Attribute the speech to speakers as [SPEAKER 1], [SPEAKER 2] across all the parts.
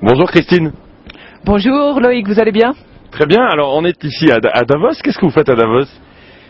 [SPEAKER 1] Bonjour Christine.
[SPEAKER 2] Bonjour Loïc, vous allez bien?
[SPEAKER 1] Très bien, alors on est ici à Davos. Qu'est-ce que vous faites à Davos?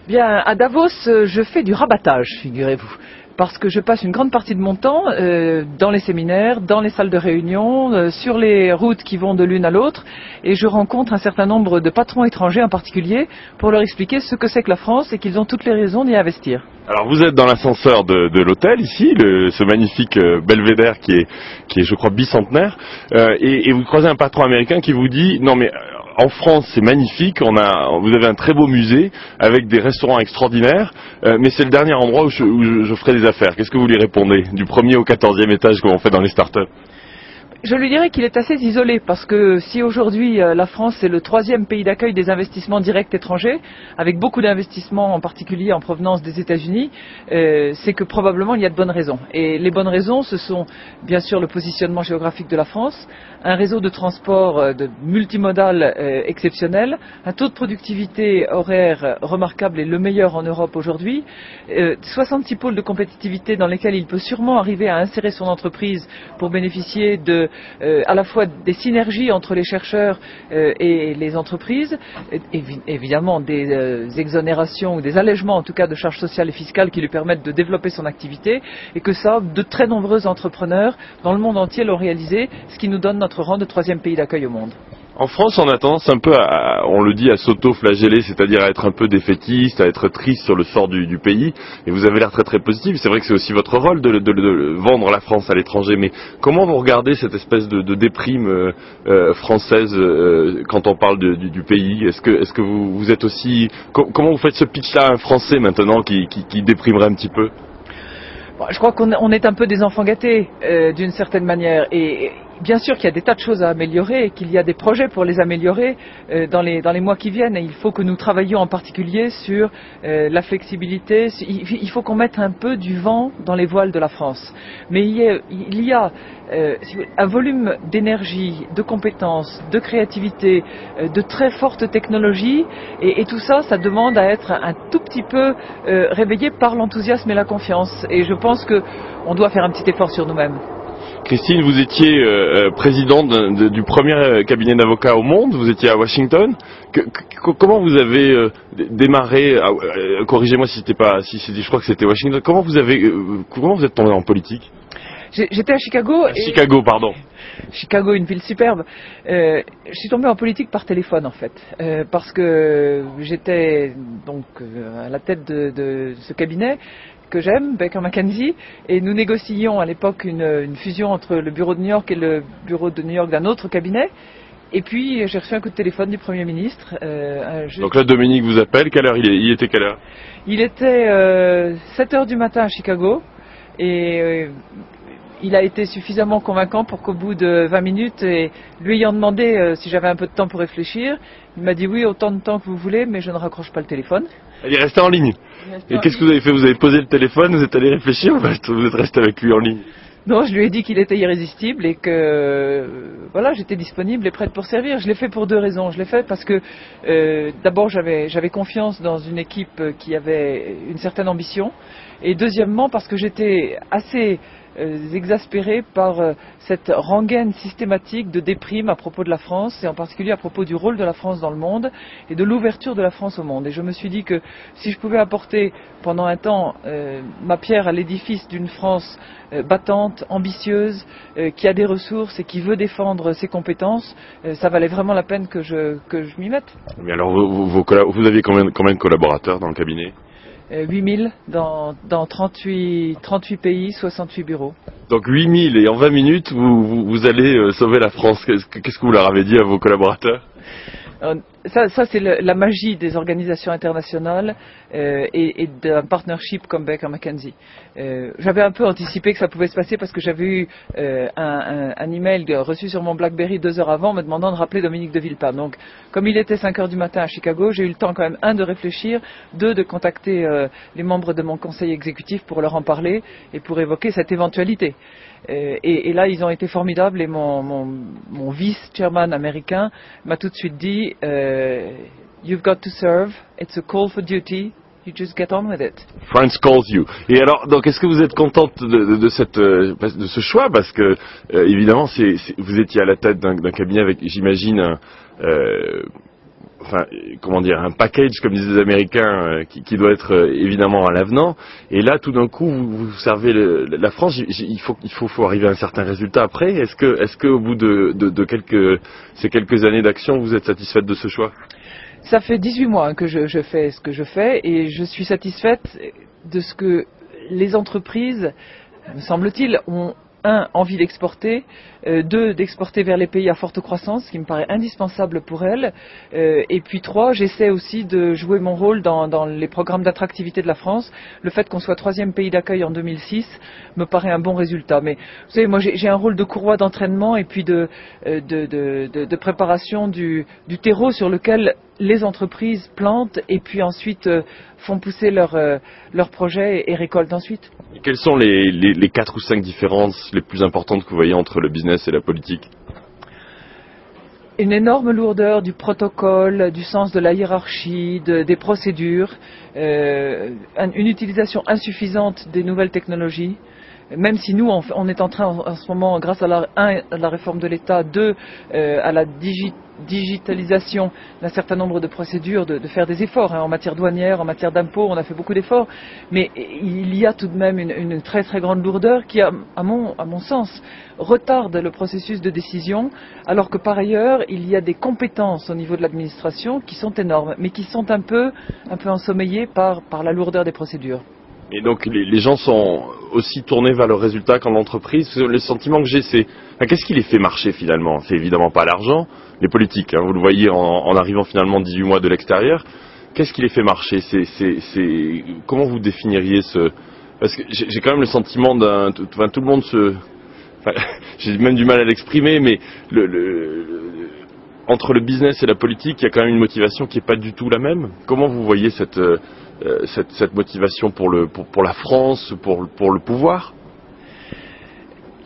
[SPEAKER 2] Bien, à Davos, je fais du rabattage, figurez-vous. Parce que je passe une grande partie de mon temps dans les séminaires, dans les salles de réunion, sur les routes qui vont de l'une à l'autre, et je rencontre un certain nombre de patrons étrangers en particulier pour leur expliquer ce que c'est que la France et qu'ils ont toutes les raisons d'y investir.
[SPEAKER 1] Alors vous êtes dans l'ascenseur de l'hôtel ici, ce magnifique belvédère qui est je crois bicentenaire, et vous croisez un patron américain qui vous dit non mais en France c'est magnifique, vous avez un très beau musée avec des restaurants extraordinaires, mais c'est le dernier endroit où je ferai des affaires. Qu'est-ce que vous lui répondez? Du premier au 14e étage comme on fait dans les startups?
[SPEAKER 2] Je lui dirais qu'il est assez isolé parce que si aujourd'hui la France est le 3e pays d'accueil des investissements directs étrangers, avec beaucoup d'investissements en particulier en provenance des États-Unis, c'est que probablement il y a de bonnes raisons. Et les bonnes raisons, ce sont bien sûr le positionnement géographique de la France, un réseau de transport multimodal exceptionnel, un taux de productivité horaire remarquable et le meilleur en Europe aujourd'hui, 66 pôles de compétitivité dans lesquels il peut sûrement arriver à insérer son entreprise pour bénéficier à la fois des synergies entre les chercheurs et les entreprises, évidemment des exonérations ou des allègements en tout cas de charges sociales et fiscales qui lui permettent de développer son activité, et que ça, de très nombreux entrepreneurs dans le monde entier l'ont réalisé, ce qui nous donne notre rang de 3e pays d'accueil au monde.
[SPEAKER 1] En France, on a tendance un peu on le dit, à s'auto-flageller, c'est-à-dire à être un peu défaitiste, à être triste sur le sort du pays. Et vous avez l'air très très positif. C'est vrai que c'est aussi votre rôle de vendre la France à l'étranger. Mais comment vous regardez cette espèce de déprime française quand on parle du pays? Est-ce que vous êtes aussi... Comment vous faites ce pitch-là à un Français maintenant qui déprimerait un petit peu?
[SPEAKER 2] Bon, je crois qu'on est un peu des enfants gâtés d'une certaine manière. Et bien sûr qu'il y a des tas de choses à améliorer et qu'il y a des projets pour les améliorer dans les mois qui viennent. Et il faut que nous travaillions en particulier sur la flexibilité. Il faut qu'on mette un peu du vent dans les voiles de la France. Mais il y a un volume d'énergie, de compétences, de créativité, de très fortes technologies. Et tout ça, ça demande à être un tout petit peu réveillé par l'enthousiasme et la confiance. Et je pense qu'on doit faire un petit effort sur nous-mêmes.
[SPEAKER 1] Christine, vous étiez présidente du premier cabinet d'avocats au monde, vous étiez à Washington. Comment vous avez démarré, corrigez-moi si je crois que c'était Washington, comment vous êtes tombé en politique?
[SPEAKER 2] J'étais à Chicago.
[SPEAKER 1] Chicago, pardon.
[SPEAKER 2] Chicago, une ville superbe. Je suis tombé en politique par téléphone en fait, parce que j'étais donc à la tête de ce cabinet que j'aime, Baker McKenzie, et nous négocions à l'époque une fusion entre le bureau de New York et le bureau de New York d'un autre cabinet. Et puis j'ai reçu un coup de téléphone du Premier ministre.
[SPEAKER 1] Donc là, Dominique vous appelle. Quelle heure il était quelle heure?
[SPEAKER 2] Il était 7h du matin à Chicago, et il a été suffisamment convaincant pour qu'au bout de 20 minutes, et lui ayant demandé si j'avais un peu de temps pour réfléchir, il m'a dit oui, autant de temps que vous voulez, mais je ne raccroche pas le téléphone.
[SPEAKER 1] Il est resté en ligne. Et qu'est-ce que vous avez fait? Vous avez posé le téléphone, vous êtes allé réfléchir, vous êtes resté avec lui en ligne?
[SPEAKER 2] Non, je lui ai dit qu'il était irrésistible et que voilà, j'étais disponible et prête pour servir. Je l'ai fait pour 2 raisons. Je l'ai fait parce que d'abord j'avais confiance dans une équipe qui avait une certaine ambition, et deuxièmement parce que j'étais assez exaspéré par cette rengaine systématique de déprime à propos de la France, et en particulier à propos du rôle de la France dans le monde et de l'ouverture de la France au monde. Et je me suis dit que si je pouvais apporter pendant un temps ma pierre à l'édifice d'une France battante, ambitieuse, qui a des ressources et qui veut défendre ses compétences, ça valait vraiment la peine que je m'y mette.
[SPEAKER 1] Mais alors vous aviez combien de collaborateurs dans le cabinet?
[SPEAKER 2] 8000 dans 38 pays, 68 bureaux.
[SPEAKER 1] Donc 8000, et en 20 minutes, vous allez sauver la France. Qu'est-ce que vous leur avez dit à vos collaborateurs?
[SPEAKER 2] Ça c'est la magie des organisations internationales et d'un partnership comme Baker McKenzie. J'avais un peu anticipé que ça pouvait se passer parce que j'avais eu un email reçu sur mon BlackBerry 2 heures avant me demandant de rappeler Dominique de Villepin. Donc, comme il était 5 heures du matin à Chicago, j'ai eu le temps quand même, 1, de réfléchir, 2, de contacter les membres de mon conseil exécutif pour leur en parler et pour évoquer cette éventualité. Et là, ils ont été formidables, et mon vice-chairman américain m'a tout de suite dit You've got to serve, it's a call for duty, You just get on with it.
[SPEAKER 1] France calls you. Et alors, donc, est-ce que vous êtes contente de ce choix? Parce que, évidemment, vous étiez à la tête d'un cabinet avec, j'imagine, comment dire, un package, comme disent les Américains, qui doit être évidemment à l'avenant. Et là, tout d'un coup, vous servez la France. Il faut arriver à un certain résultat après. Est-ce que au bout de ces quelques années d'action, vous êtes satisfaite de ce choix?
[SPEAKER 2] Ça fait 18 mois que je fais ce que je fais et je suis satisfaite de ce que les entreprises, me semble-t-il, ont envie d'exporter, d'exporter vers les pays à forte croissance, ce qui me paraît indispensable pour elles, et puis 3, j'essaie aussi de jouer mon rôle dans les programmes d'attractivité de la France. Le fait qu'on soit 3e pays d'accueil en 2006 me paraît un bon résultat. Mais vous savez, moi j'ai un rôle de courroie d'entraînement et puis de préparation du terreau sur lequel les entreprises plantent et puis ensuite font pousser leurs projets et récoltent ensuite.
[SPEAKER 1] Et quelles sont les 4 ou 5 différences les plus importantes que vous voyez entre le business et la politique?
[SPEAKER 2] Une énorme lourdeur du protocole, du sens de la hiérarchie, des procédures, une utilisation insuffisante des nouvelles technologies. Même si nous, on est en train en ce moment, grâce à la réforme de l'État, à la digitalisation d'un certain nombre de procédures, de faire des efforts en matière douanière, en matière d'impôts, on a fait beaucoup d'efforts, mais il y a tout de même une très très grande lourdeur qui, à mon sens, retarde le processus de décision, alors que par ailleurs, il y a des compétences au niveau de l'administration qui sont énormes, mais qui sont un peu ensommeillées par la lourdeur des procédures.
[SPEAKER 1] Et donc les gens sont aussi tournés vers le résultat qu'en entreprise. Le sentiment que j'ai, c'est qu'est-ce qui les fait marcher finalement? C'est évidemment pas l'argent, les politiques. Vous le voyez en arrivant finalement 18 mois de l'extérieur. Qu'est-ce qui les fait marcher? Comment vous définiriez Parce que j'ai quand même le sentiment tout le monde j'ai même du mal à l'exprimer, mais entre le business et la politique, il y a quand même une motivation qui n'est pas du tout la même. Comment vous voyez cette motivation pour la France, pour le pouvoir?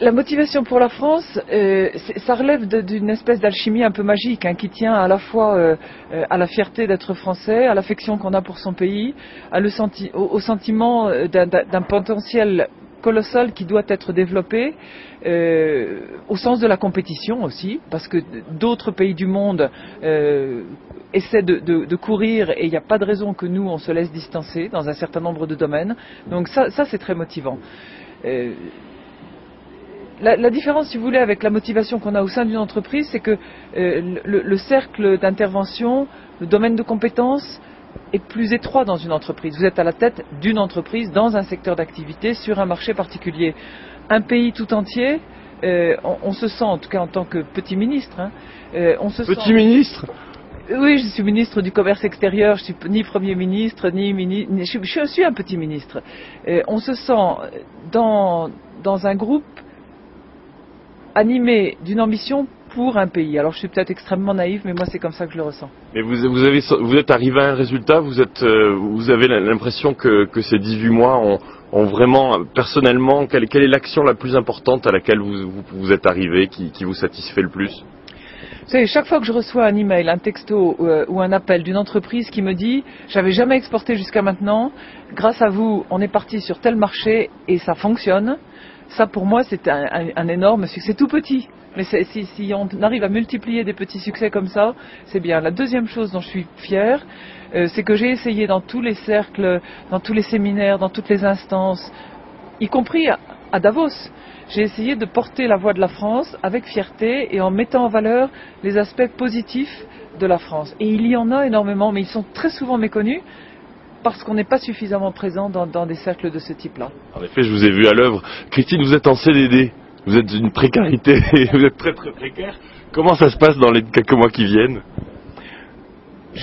[SPEAKER 2] La motivation pour la France, ça relève d'une espèce d'alchimie un peu magique, qui tient à la fois à la fierté d'être français, à l'affection qu'on a pour son pays, au sentiment d'un potentiel colossal qui doit être développé, au sens de la compétition aussi, parce que d'autres pays du monde essaient de courir et il n'y a pas de raison que nous on se laisse distancer dans un certain nombre de domaines. Donc ça c'est très motivant. La différence, si vous voulez, avec la motivation qu'on a au sein d'une entreprise, c'est que le cercle d'intervention, le domaine de compétences est plus étroit dans une entreprise. Vous êtes à la tête d'une entreprise dans un secteur d'activité sur un marché particulier. Un pays tout entier, on se sent, en tout cas en tant que petit ministre,
[SPEAKER 1] Ministre?
[SPEAKER 2] Oui, je suis ministre du commerce extérieur, je suis ni Premier ministre, je suis un petit ministre. On se sent dans un groupe animé d'une ambition pour un pays. Alors je suis peut-être extrêmement naïf, mais moi c'est comme ça que je le ressens.
[SPEAKER 1] Mais vous êtes arrivé à un résultat, vous avez l'impression que ces 18 mois ont vraiment, personnellement, quelle est l'action la plus importante à laquelle vous êtes arrivé, qui vous satisfait le plus?
[SPEAKER 2] Vous savez, chaque fois que je reçois un email, un texto ou un appel d'une entreprise qui me dit « J'avais jamais exporté jusqu'à maintenant, grâce à vous, on est parti sur tel marché et ça fonctionne », ça pour moi c'est un énorme succès. C'est tout petit, mais si on arrive à multiplier des petits succès comme ça, c'est bien. La deuxième chose dont je suis fière, c'est que j'ai essayé dans tous les cercles, dans tous les séminaires, dans toutes les instances, y compris à Davos, j'ai essayé de porter la voix de la France avec fierté et en mettant en valeur les aspects positifs de la France. Et il y en a énormément, mais ils sont très souvent méconnus parce qu'on n'est pas suffisamment présent dans des cercles de ce type-là.
[SPEAKER 1] En effet, je vous ai vu à l'œuvre. Christine, vous êtes en CDD, vous êtes d'une précarité, vous êtes très très précaire. Comment ça se passe dans les quelques mois qui viennent?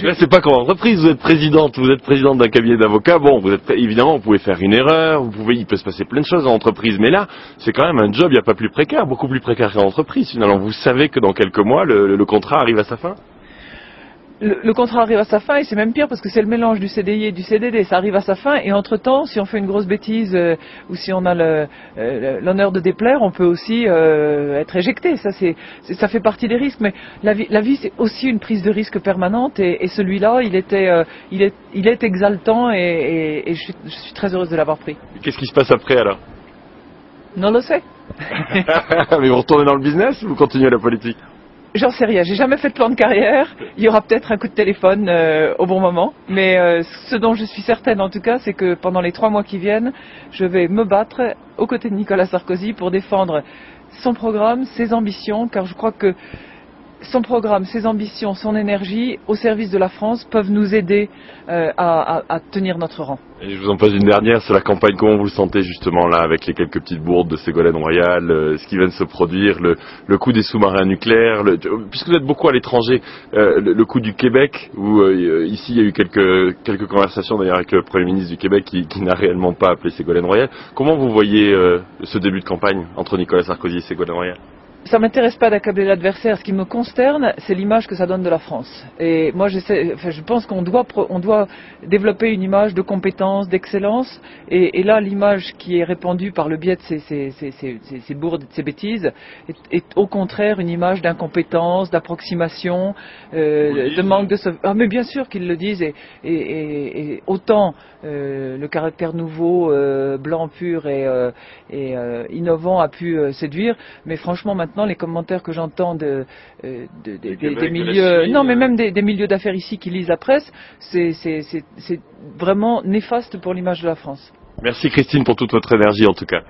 [SPEAKER 1] Là, c'est pas comme entreprise, vous êtes présidente d'un cabinet d'avocats. Bon, évidemment, vous pouvez faire une erreur, il peut se passer plein de choses en entreprise, mais là, c'est quand même un job, il n'y a pas plus précaire, beaucoup plus précaire qu'en entreprise. Finalement, vous savez que dans quelques mois, le contrat arrive à sa fin.
[SPEAKER 2] Le contrat arrive à sa fin et c'est même pire parce que c'est le mélange du CDI et du CDD. Ça arrive à sa fin et entre-temps, si on fait une grosse bêtise ou si on a l'honneur de déplaire, on peut aussi être éjecté. Ça fait partie des risques. Mais la vie c'est aussi une prise de risque permanente et celui-là, il est exaltant et je suis très heureuse de l'avoir pris.
[SPEAKER 1] Qu'est-ce qui se passe après alors?
[SPEAKER 2] Non le sais.
[SPEAKER 1] Mais vous retournez dans le business ou vous continuez la politique?
[SPEAKER 2] J'en sais rien, j'ai jamais fait de plan de carrière, il y aura peut-être un coup de téléphone au bon moment, mais ce dont je suis certaine en tout cas, c'est que pendant les 3 mois qui viennent, je vais me battre aux côtés de Nicolas Sarkozy pour défendre son programme, ses ambitions, car je crois que son programme, ses ambitions, son énergie au service de la France peuvent nous aider à tenir notre rang.
[SPEAKER 1] Et je vous en pose une dernière sur la campagne. Comment vous le sentez justement là avec les quelques petites bourdes de Ségolène Royal, ce qui vient de se produire, le coût des sous-marins nucléaires, puisque vous êtes beaucoup à l'étranger, le coût du Québec, où ici il y a eu quelques conversations d'ailleurs avec le Premier ministre du Québec qui n'a réellement pas appelé Ségolène Royal. Comment vous voyez ce début de campagne entre Nicolas Sarkozy et Ségolène Royal?
[SPEAKER 2] Ça m'intéresse pas d'accabler l'adversaire. Ce qui me consterne, c'est l'image que ça donne de la France. Et moi, je pense qu'on doit développer une image de compétence, d'excellence. Et là, l'image qui est répandue par le biais de ces bourdes, de ces bêtises, est au contraire une image d'incompétence, d'approximation, de manque de. Ah, mais bien sûr qu'ils le disent. Et autant le caractère nouveau, blanc pur et innovant a pu séduire, mais franchement maintenant les commentaires que j'entends des milieux, non mais même des milieux d'affaires ici qui lisent la presse, c'est vraiment néfaste pour l'image de la France.
[SPEAKER 1] Merci Christine pour toute votre énergie en tout cas.